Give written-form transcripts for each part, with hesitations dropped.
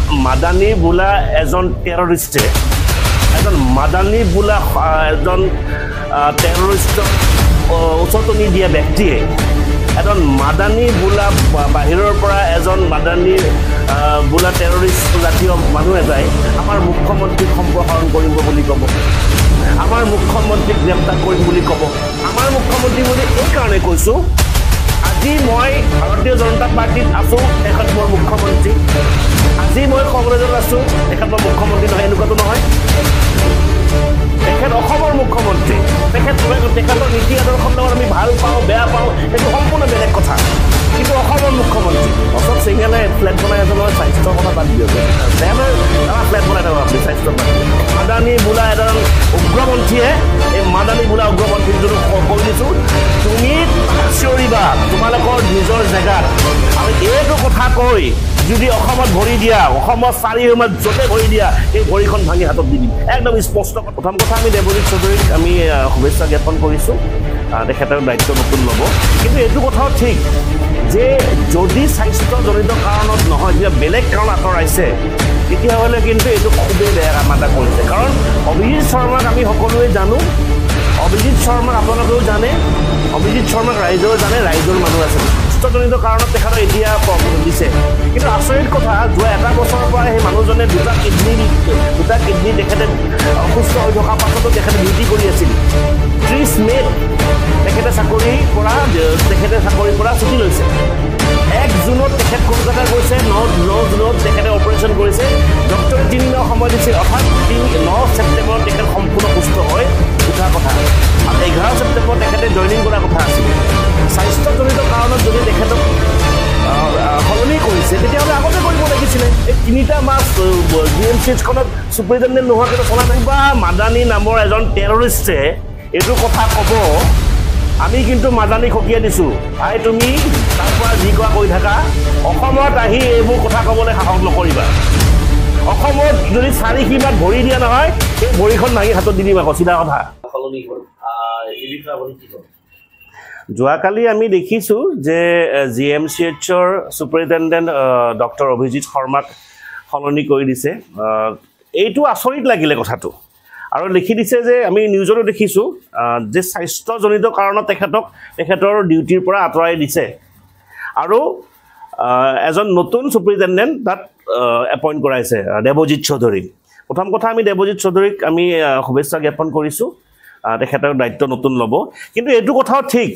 মাদানী বোলা এজন টেৰৰিষ্টে এজন মাদানী বোলা এজন টেৰৰিষ্টৰ উচতনি দিয়া ব্যক্তিয়ে এজন মাদানী বোলা বাহিৰৰ পৰা এজন মাদানী বোলা টেৰৰিষ্ট জাতীয় মানুহ এটাই আমাৰ মুখ্যমন্ত্ৰীক সম্প্ৰসাৰণ কৰিব বুলি ক'ব আমাৰ মুখ্যমন্ত্ৰীক গ্ৰেপ্তাৰ কৰিম বুলি ক'ব আমাৰ মুখ্যমন্ত্ৰী বুলি এইকাৰণে কৈছোঁ আজি মই ভাৰতীয় জনতা পাৰ্টিত আছোঁ তেখেত মোৰ মুখ্যমন্ত্ৰী আজি মই কংগ্ৰেছত আছোঁ তেখেত মোৰ মুখ্যমন্ত্ৰী নহয় এনেকুৱাটো নহয় তেখেত অসমৰ মুখ্যমন্ত্ৰী তেখেতৰ নীতি আদৰ্শৰ লগত আমি ভাল পাওঁ বেয়া পাওঁ সেইটো সম্পূৰ্ণ বেলেগ কথা কিন্তু অসমৰ মুখ্যমন্ত্ৰী অশোক সিংহালে ফ্লেট বনাই আছে নহয় স্বাস্থ্যৰ কথা বাদ দিয়ক আমাৰ ফ্লেট বনাই থাকক আপুনি স্বাস্থ্য মাদানী বোলা এজন উগ্ৰপন্থীয়ে এই মাদানী বোলা উগ্ৰপন্থীক যদি কৈ দিছোঁ তুমি চিঞৰিবা তোমালোকৰ নিজৰ জেগাত আৰু এইটো কথা কৈ যদি অসমত ভৰি দিয়া অসমৰ চাৰিসীমাত য'তে ভৰি দিয়া এই ভৰিখন ভাঙি হাতত দি দিম একদম স্পষ্ট প্ৰথম কথা আমি দেৱজিৎ চৌধুৰীক আমি শুভেচ্ছা জ্ঞাপন কৰিছোঁ তেখেতৰ দায়িত্ব নতুন ল'ব কিন্তু এইটো কথাও ঠিক যে যদি স্বাস্থ্যজনিত কাৰণত নহয় কিবা বেলেগ কাৰণ আঁতৰাইছে তেতিয়াহ'লে কিন্তু এইটো খুবেই বেয়া কাম এটা কৰিছে কাৰণ অভিজিৎ শৰ্মাক আমি সকলোৱে জানো অভিজিৎ শৰ্মাক আপোনালোকেও জানে অভিজিৎ শৰ্মাক ৰাইজেও জানে ৰাইজৰ মানুহ আছে স্বাস্থ্যজনিত কাৰণত তেখেতৰ এতিয়া দিছে কিন্তু আচৰিত কথা যোৱা এটা বছৰৰ পৰা সেই মানুহজনে দুটা কিডনী তেখেতে অসুস্থ হৈ থকাৰ পাছতো তেখেতে ডিউটি কৰি আছিল 30 মে'ত তেখেতে চাকৰিৰ পৰা ছুটি লৈছে 1 জুনত তেখেত কলকাতা গৈছে 9 জুনত তেখেতে অপাৰেশ্যন কৰিছে ডক্টৰে 3 মাহ সময় দিছিল অৰ্থাৎ 9 ছেপ্টেম্বৰত তেখেত সম্পূৰ্ণ সুস্থ হৈ উঠা কথা আৰু 11 ছেপ্টেম্বৰত তেখেতে জইনিং কৰাৰ কথা আছিল স্বাস্থ্যজনিত কাৰণত যদি তেখেতক সলনি কৰিছে তেতিয়াহ'লে আগতে কৰিব লাগিছিলে এই 3টা মাহ GMCHখনত ছুপাৰিণ্টেণ্ডেণ্ট নোহোৱাকৈ চলা নাই বা মাদানী নামৰ এজন টেৰৰিষ্টে এইটো কথা ক'ব আমি কিন্তু মাদানী খকিয়াই দিছোঁ ভাই তুমি তাৰ পৰা যি কোৱা কৈ থাকা অসমত আহি এইবোৰ কথা ক'বলৈ সাহস নকৰিবা অসমত যদি চাৰিসীমাত ভৰি দিয়া নহয় সেই ভৰিখন ভাঙি হাতত দি দিম আকৌ চিধা কথা সলনি হ'ল এই বিষয়ে আপুনি কি ক'ব যোৱাকালি আমি দেখিছোঁ যে GMCHৰ ছুপাৰিণ্টেণ্ডেণ্ট ডক্টৰ অভিজিৎ শৰ্মাক সলনি কৰি দিছে এইটো আচৰিত লাগিলে কথাটো আৰু লিখি দিছে যে আমি নিউজতো দেখিছোঁ যে স্বাস্থ্যজনিত কাৰণত তেখেতৰ ডিউটিৰ পৰা আঁতৰাই দিছে আৰু এজন নতুন ছুপাৰিণ্টেণ্ডেণ্ট তাত এপইণ্ট কৰাইছে দেৱজিৎ চৌধুৰী প্ৰথম কথা আমি দেৱজিৎ চৌধুৰীক আমি শুভেচ্ছা জ্ঞাপন কৰিছোঁ তেখেতৰ দায়িত্ব নতুন ল'ব কিন্তু এইটো কথাও ঠিক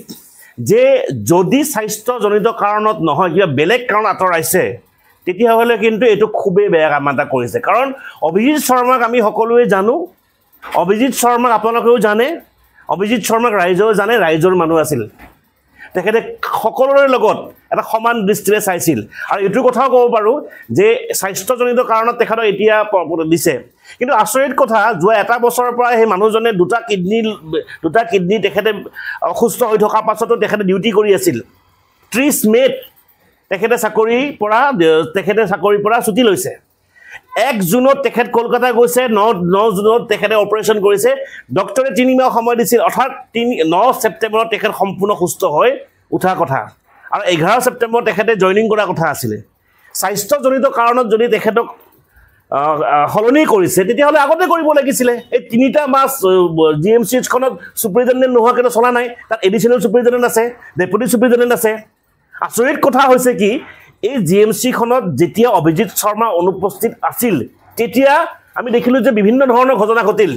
যে যদি স্বাস্থ্যজনিত কাৰণত নহয় কিবা বেলেগ কাৰণ আঁতৰাইছে তেতিয়াহ'লে কিন্তু এইটো খুবেই বেয়া কাম এটা কৰিছে কাৰণ অভিজিৎ শৰ্মাক আমি সকলোৱে জানো অভিজিৎ শৰ্মাক আপোনালোকেও জানে অভিজিৎ শৰ্মাক ৰাইজেও জানে ৰাইজৰ মানুহ আছিল তেখেতে সকলোৰে লগত এটা সমান দৃষ্টিৰে চাইছিল আৰু এইটো কথাও ক'ব পাৰোঁ যে স্বাস্থ্যজনিত কাৰণত তেখেতৰ এতিয়া দিছে কিন্তু আচৰিত কথা যোৱা এটা বছৰৰ পৰা সেই মানুহজনে দুটা কিডনী তেখেতে অসুস্থ হৈ থকাৰ পাছতো তেখেতে ডিউটি কৰি আছিল 30 মে'ত তেখেতে চাকৰিৰ পৰা ছুটি লৈছে 1 জুনত তেখেত কলকাতা গৈছে 9 জুনত তেখেতে অপাৰেশ্যন কৰিছে ডক্টৰে 3 মাহ সময় দিছিল অৰ্থাৎ 9 ছেপ্টেম্বৰত তেখেত সম্পূৰ্ণ সুস্থ হৈ উঠা কথা আৰু 11 ছেপ্টেম্বৰত তেখেতে জইনিং কৰাৰ কথা আছিলে স্বাস্থ্যজনিত কাৰণত যদি তেখেতক সলনি কৰিছে তেতিয়াহ'লে আগতে কৰিব লাগিছিলে এই 3টা মাহ GMCHখনত ছুপাৰিণ্টেণ্ডেণ্ট নোহোৱাকৈ চলা নাই তাত এডিশ্যনেল ছুপাৰিণ্টেণ্ডেণ্ট আছে ডেপুটি ছুপাৰিণ্টেণ্ডেণ্ট আছে আচৰিত কথা হৈছে কি এই GMCখনত যেতিয়া অভিজিৎ শৰ্মা অনুপস্থিত আছিল তেতিয়া আমি দেখিলোঁ যে বিভিন্ন ধৰণৰ ঘটনা ঘটিল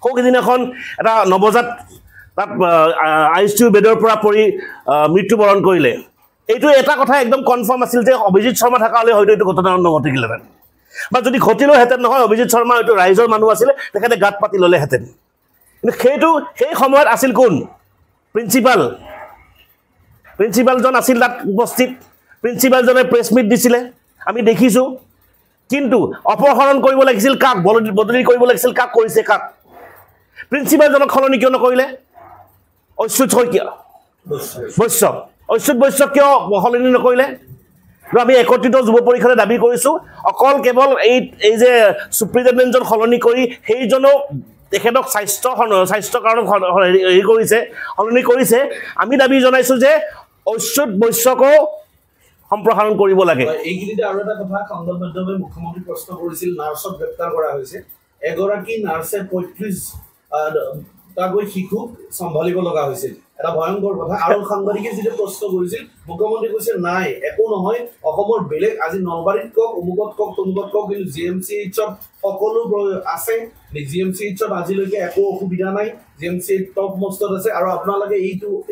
সৌদিনাখন এটা নৱজাত তাত ICU বেডৰ পৰা পৰি মৃত্যুবৰণ কৰিলে এইটো এটা কথা একদম কনফাৰ্ম আছিল যে অভিজিৎ শৰ্মা থকা হ'লে হয়তো এইটো ঘটনা নঘটিলেহেঁতেন বা যদি ঘটিলেহেঁতেন নহয় অভিজিৎ শৰ্মা হয়তো ৰাইজৰ মানুহ আছিলে তেখেতে গাত পাতি ল'লেহেঁতেন কিন্তু সেই সময়ত আছিল কোন প্ৰিন্সিপালজন আছিল তাত উপস্থিত প্ৰিন্সিপালজনে প্ৰেছ মিট দিছিলে আমি দেখিছোঁ কিন্তু অপহৰণ কৰিব লাগিছিল কাক বদলি কৰিব লাগিছিল কাক কৰিছে কাক প্ৰিন্সিপালজনক সলনি কিয় নকৰিলে অচ্যুত বৈশ্য কিয় সলনি নকৰিলে আমি একত্ৰিত যুৱ পৰিষদে দাবী কৰিছোঁ অকল কেৱল এই যে ছুপাৰিণ্টেণ্ডেণ্টজন সলনি কৰি সেইজনো তেখেতক স্বাস্থ্য কাৰণত সলনি কৰিছে আমি দাবী জনাইছোঁ যে অচ্যুত বৈশ্যকো সম্প্ৰসাৰণ কৰিব লাগে এইখিনিতে আৰু এটা কথা সংবাদ মাধ্যমে মুখ্যমন্ত্ৰী প্ৰশ্ন কৰিছিল নাৰ্ছক গ্ৰেপ্তাৰ কৰা হৈছে এগৰাকী নাৰ্ছে 35টা শিশুক চম্ভালিব লগা হৈছিল এটা ভয়ংকৰ কথা আৰু সাংবাদিকে যেতিয়া প্ৰশ্ন কৰিছিল মুখ্যমন্ত্ৰী কৈছে নাই একো নহয় অসমৰ বেলেগ আজি নলবাৰীত কক উমুকত কক তুমুকত কক কিন্তু জিএমচিএইচত সকলো আছে জিএমচিএইচত আজিলৈকে একো অসুবিধা নাই জিএমচি টপ মষ্টত আছে আৰু আপোনালোকে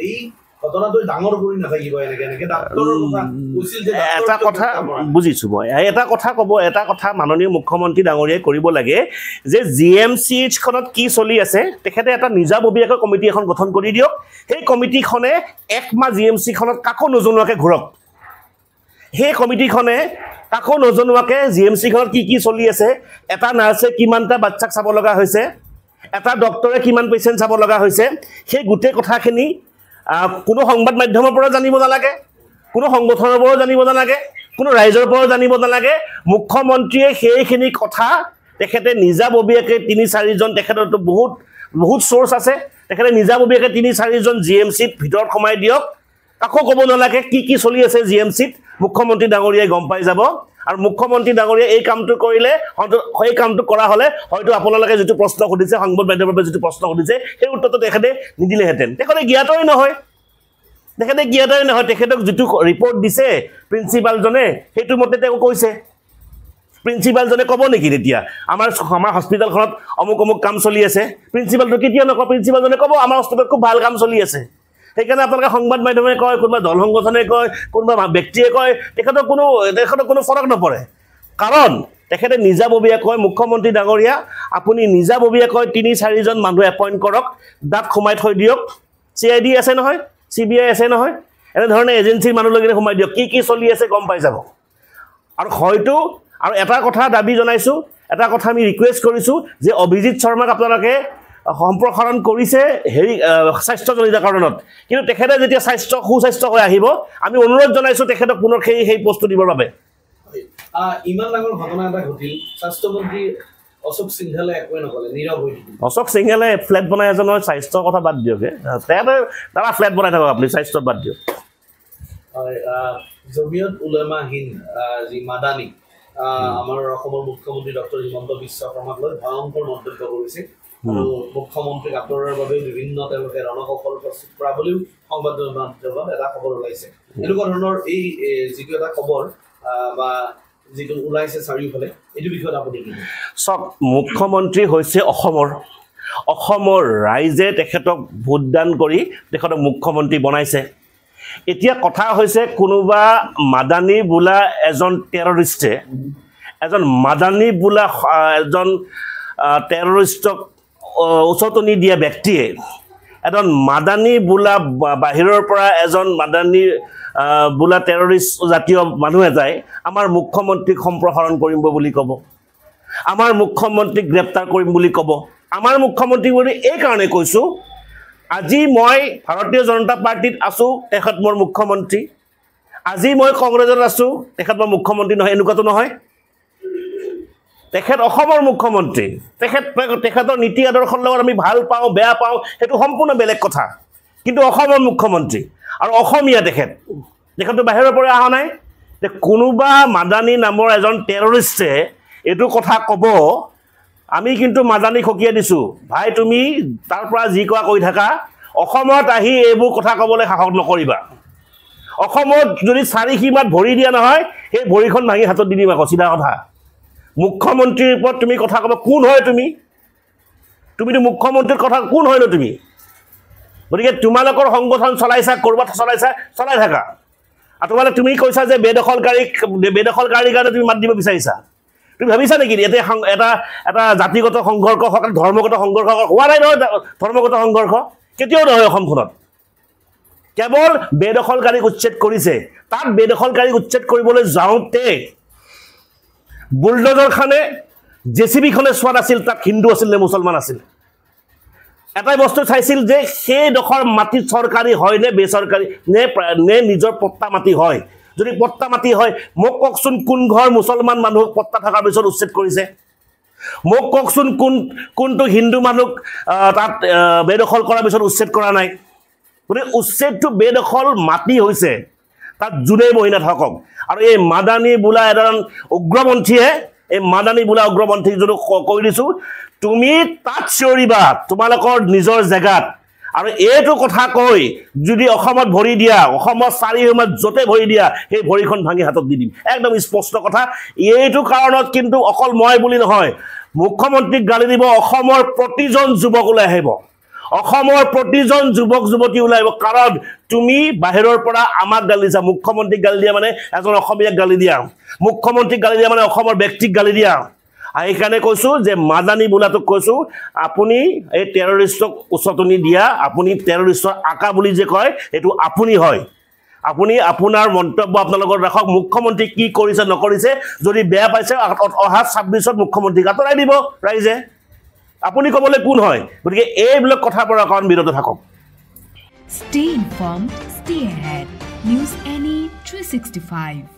এই ঘটনাটো ডাঙৰ কৰি নাথাকিব এনেকে ডাক্তৰৰ কথা কৈছিল যে এটা কথা বুজিছো মই এটা কথা ক'ব এটা কথা মাননীয় মুখ্যমন্ত্ৰী ডাঙৰীয়াই কৰিব লাগে যে জিএমচিএইচ খনত কি চলি আছে তেখেতে এটা নিজাববীয়াকৈ কমিটি এখন গঠন কৰি দিয়ক সেই কমিটিখনে একমাহ জিএমচি খনত কাকো নজনোৱাকে ঘূৰক সেই কমিটিখনে কাকো নজনোৱাকে জিএমচি খনত কি চলি আছে এটা নাৰ্ছে কিমানটা বাচ্চাক চাব লগা হৈছে এটা ডক্টৰে কিমান পেচেণ্ট চাব লগা হৈছে সেই গোটেই কথাখিনি কোনো সংবাদ মাধ্যমৰ পৰা জানিব নালাগে কোনো সংগঠনৰ পৰা জানিব নালাগে কোনো ৰাইজৰ পৰা জানিব নালাগে মুখ্যমন্ত্ৰীয়ে সেইখিনি কথা তেখেতে নিজাববীয়াকৈ 3-4 জন তেখেতৰতো বহুত সোৰ্স আছে তেখেতে নিজাববীয়াকৈ 3-4 জন জিএমচিত ভিতৰত কমাই দিয়ক কাকো ক'ব নালাগে কি চলি আছে জিএমচিত মুখ্যমন্ত্ৰী ডাঙৰীয়াই গম পাই যাব আৰু মুখ্যমন্ত্ৰী ডাঙৰীয়াই এই কামটো কৰিলে সেই কামটো কৰা হলে হয়তো আপোনালোকে যেটো প্ৰশ্ন কৰিছে সংবাদ মাধ্যমৰ পৰা যেটো প্ৰশ্ন কৰিছে সেই উত্তৰটো তেখেতে নিদিলেহেঁতেন তেখেতে জ্ঞাতই নহয় তেখেতক যেটো ৰিপৰ্ট দিছে প্ৰিন্সিপালজনে সেইটো মতে তেওঁ কৈছে প্ৰিন্সিপালজনে ক'ব নেকি তেতিয়া আমাৰ হস্পিটেলখনত অমুক কাম চলি আছে প্ৰিন্সিপালটো কেতিয়া নকয় প্ৰিন্সিপালজনে ক'ব আমাৰ হস্পিটেলত খুব ভাল কাম চলি আছে সেইকাৰণে আপোনালোকে সংবাদ মাধ্যমে কয় কোনোবা দল সংগঠনে কয় কোনোবা ব্যক্তিয়ে কয় তেখেতৰ কোনো ফৰক নপৰে কাৰণ তেখেতে নিজাববীয়াকৈ মুখ্যমন্ত্ৰী ডাঙৰীয়া আপুনি নিজাববীয়াকৈ 3-4 জন মানুহ এপইণ্ট কৰক দাঁত সোমাই থৈ দিয়ক CID আছে নহয় CBI আছে নহয় এনে ধৰণে এজেন্সিৰ মানুহ লগিনে সোমাই দিয়ক কি চলি আছে গম পাই যাব আৰু হয়তো আৰু এটা কথা দাবী জনাইছো এটা কথা আমি ৰিকুৱেষ্ট কৰিছো যে অভিজিত শৰ্মাক আপোনালোকে সম্প্ৰসাৰণ কৰিছে হেৰি স্বাস্থ্যজনিত কাৰণত কিন্তু তেখেতে যেতিয়া সুস্বাস্থ্য হৈ আহিব আমি অনুৰোধ জনাইছো তেখেতক পুনৰ সেই পোষ্টটো দিবৰ বাবে ইমান ডাঙৰ ঘটনা এটা ঘটিল স্বাস্থ্যমন্ত্ৰী অশোক সিংঘলে একোৱে নকলে নীৰৱ হৈ থাকিল অশোক সিংঘলে ফ্লেট বনাই এজনৰ স্বাস্থ্যৰ কথা বাদ দিয়কে তাৰা ফ্লেট বনাই থাকক আপুনি স্বাস্থ্য বাদ দিয়ক জমিয়ত উলেমা হিন্দ যি মাদানী আমাৰ অসমৰ মুখ্যমন্ত্ৰী ডক্টৰ হিমন্ত বিশ্ব শৰ্মাক লৈ ভয়ংকৰ মন্তব্য কৰিছে আৰু মুখ্যমন্ত্ৰীক আঁতৰোৱাৰ বাবে বিভিন্ন তেওঁলোকে ৰণকৌশল প্ৰস্তুত কৰা বুলিও সংবাদ মাধ্যমত এটা খবৰ ওলাইছে এনেকুৱা ধৰণৰ এই যিটো এটা খবৰ বা যিটো ওলাইছে চাৰিওফালে এইটো বিষয়ত আপুনি কি সব মুখ্যমন্ত্ৰী হৈছে অসমৰ ৰাইজে তেখেতক ভোটদান কৰি তেখেতক মুখ্যমন্ত্ৰী বনাইছে এতিয়া কথা হৈছে কোনোবা মাদানী বোলা এজন টেৰৰিষ্টে এজন মাদানী বোলা এজন টেৰৰিষ্টক উচতনি দিয়া ব্যক্তিয়ে এজন মাদানী বোলা বাহিৰৰ পৰা এজন মাদানী বোলা টেৰৰিষ্ট জাতীয় মানুহ এটাই আমাৰ মুখ্যমন্ত্ৰীক সম্প্ৰসাৰণ কৰিম বুলি ক'ব আমাৰ মুখ্যমন্ত্ৰীক গ্ৰেপ্তাৰ কৰিম বুলি ক'ব আমাৰ মুখ্যমন্ত্ৰী বুলি এই কাৰণে কৈছো আজি মই ভাৰতীয় জনতা পাৰ্টিত আছো তেখেত মোৰ মুখ্যমন্ত্ৰী আজি মই কংগ্ৰেছত আছো তেখেত মোৰ মুখ্যমন্ত্ৰী নহয় এনেকুৱাটো নহয় তেখেত অসমৰ মুখ্যমন্ত্ৰী তেখেতৰ নীতি আদৰ্শৰ লগত আমি ভাল পাওঁ বেয়া পাওঁ সেইটো সম্পূৰ্ণ বেলেগ কথা কিন্তু অসমৰ মুখ্যমন্ত্ৰী আৰু অসমীয়া তেখেতটো বাহিৰৰ পৰা অহা নাই যে কোনোবা মাদানী নামৰ এজন টেৰৰিষ্টে এইটো কথা ক'ব আমি কিন্তু মাদানী খকিয়া দিছো ভাই তুমি তাৰ পৰা যি কোৱা কৈ থাকা অসমত আহি এইবোৰ কথা ক'বলৈ সাহস নকৰিবা অসমত যদি চাৰি সীমাত ভৰি দিয়া নহয় সেই ভৰিখন ভাঙি হাতত দি দিম আকৌ চিধা কথা মুখ্যমন্ত্ৰীৰ ওপৰত তুমি কথা ক'ব কোন হয় তুমিতো মুখ্যমন্ত্ৰীৰ কথা কোন হয় ন তুমি গতিকে তোমালোকৰ সংগঠন চলাইছা কৰবাত চলাই থাকা আৰু তুমি কৈছা যে বেদখলকাৰীৰ কাৰণে তুমি মাত দিব বিচাৰিছা তুমি ভাবিছা নেকি এটা জাতিগত সংঘৰ্ষ হওক ধৰ্মগত সংঘৰ্ষ হোৱা নাই নহয় ধৰ্মগত সংঘৰ্ষ কেতিয়াও নহয় অসমখনত কেৱল বেদখলকাৰীক উচ্ছেদ কৰিছে তাত বেদখলকাৰীক উচ্ছেদ কৰিবলৈ যাওঁতে বুলডোজাৰ খানে জেচিবি খনে চোৱা নাছিল তাত হিন্দু আছিল নে মুছলমান আছিল এটাই বস্তু চাইছিল যে সেই ডখৰ মাটি চৰকাৰী হয় নে বেচৰকাৰী নে নিজৰ পট্টা মাটি হয় যদি পট্টা মাটি হয় মোক কওকচোন কোন ঘৰ মুছলমান মানুহক পট্টা থকাৰ পিছত উচ্ছেদ কৰিছে মোক কওকচোন কোনটো হিন্দু মানুহক তাত বেদখল কৰাৰ পিছত উচ্ছেদ কৰা নাই গতিকে উচ্ছেদটো বেদখল মাটি হৈছে তাত যোনেই বহি নাথাকক আৰু এই মাদানী বোলা এজন উগ্ৰপন্থীয়ে এই মাদানী বোলা উগ্ৰপন্থীক যদি কৈ দিছোঁ তুমি তাত চিঞৰিবা তোমালোকৰ নিজৰ জেগাত আৰু এইটো কথা কৈ যদি অসমত ভৰি দিয়া অসমৰ চাৰিসীমাত য'তে ভৰি দিয়া সেই ভৰিখন ভাঙি হাতত দি দিম একদম স্পষ্ট কথা এইটো কাৰণত কিন্তু অকল মই বুলি নহয় মুখ্যমন্ত্ৰীক গালি দিব অসমৰ প্ৰতিজন যুৱক ওলাই আহিব অসমৰ প্ৰতিজন যুৱক যুৱতী ওলাই আহিব কাৰণ তুমি বাহিৰৰ পৰা আমাক গালি দিছা মুখ্যমন্ত্ৰীক গালি দিয়া মানে এজন অসমীয়াক গালি দিয়া মুখ্যমন্ত্ৰীক গালি দিয়া মানে অসমৰ ব্যক্তিক গালি দিয়া এইকাৰণে কৈছোঁ যে মাদানী বোলাটোক কৈছোঁ আপুনি এই টেৰৰিষ্টক উচতনি দিয়া আপুনি টেৰৰিষ্টৰ আকা বুলি যে কয় এইটো আপুনি হয় আপুনি আপোনাৰ মন্তব্য আপোনালোকৰ ৰাখক মুখ্যমন্ত্ৰী কি কৰিছে নকৰিছে যদি বেয়া পাইছে অহা 26ত মুখ্যমন্ত্ৰীক আঁতৰাই দিব ৰাইজে আপুনি ক'বলৈ কোন হয় গতিকে এইবিলাক কথাৰ পৰা অকণ বিৰত থাকক Stay informed, stay ahead. News Any 365.